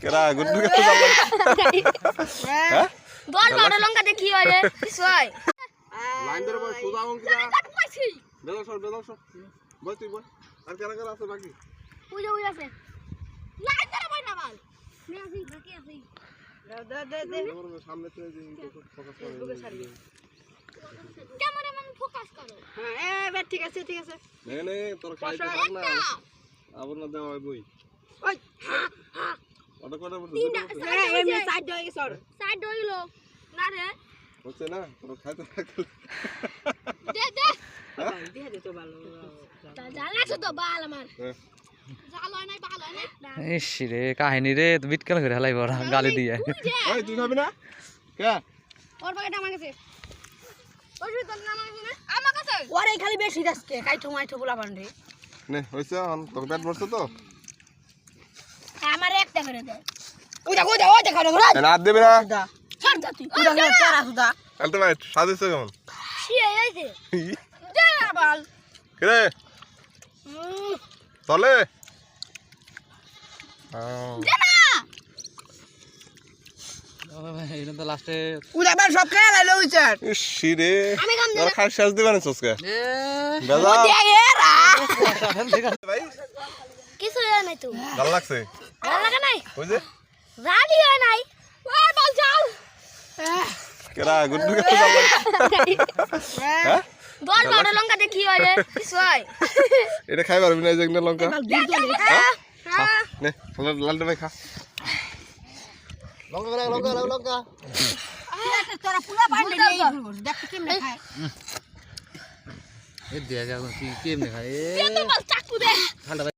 কেরা গুড্ডু কে জানলা হ্যাঁ দল বড় লঙ্কা দেখি হয় রে সই লাইন ধরে বল সোজা অঙ্কিতা বেদল সর বল তুই বল আর কেরা কেরা আছে বাকি ওই আছে লাইন ধরে বল না বল আমি আসি বাকি আসি দে সামনে তুই যে ফোকাস করে ক্যামেরাম্যান ফোকাস করো হ্যাঁ এ ঠিক আছে নে তোর খাইতে থাক না আবার না দেওয়া বই ওই ওটা কোটা বলছিস এমনি সাইড হয়ে গেছে সাইড হইলো না রে হচ্ছে না তোর খাইতে থাক দে দিয়ে দে তো ভালো জানাছো তো বাল আমার জাল হয় নাই বাল হয় নাই ইস রে কাহিনী রে বিটকেল করে হেলাই বড় গালি দিয়ে ওই তুই খাবি না কে ওর প্যাকেট আমার কাছে ওই তো আমার কাছে না আমার কাছে ওরে খালি বেশি দাসকে কাইঠো মাইঠো বলা বান্ডে নে হইছে তোর পেট ভরছে তো আমার একটা করে দে ওই দেখো না আর দেবে না দা ছাড় যা তুই ওই দেখো তারা সুদা আলতে ভাই সাজিছে কেমন শিয়ে আইছে দে না বাল রে চলে দে না এটা তো লাস্টে ওই দেখো সব খেলা লাইলো হইছে ইসি রে আমি কাম তোর খাই শেষ দিবেন চসকে এ বেজা এরা ভাই কিছু হয় নাই তো ভালো লাগছে ভালো লাগে নাই ওই যে রাডি হয় নাই ওই বল যাও কেরা গুড্ডু কে জানলা হ্যাঁ দল বড় লঙ্কা দেখি হয় রে সই এটা খাই পারবি না এই যে একটা লঙ্কা হ্যাঁ নে লালটা ভাই খা লঙ্কা তোরা পুরা বান্ডে নিয়ে দেখ কেমনে খায় এ দেখা কি কেমনে খায় দে তো বল চাকু দে ঠান্ডা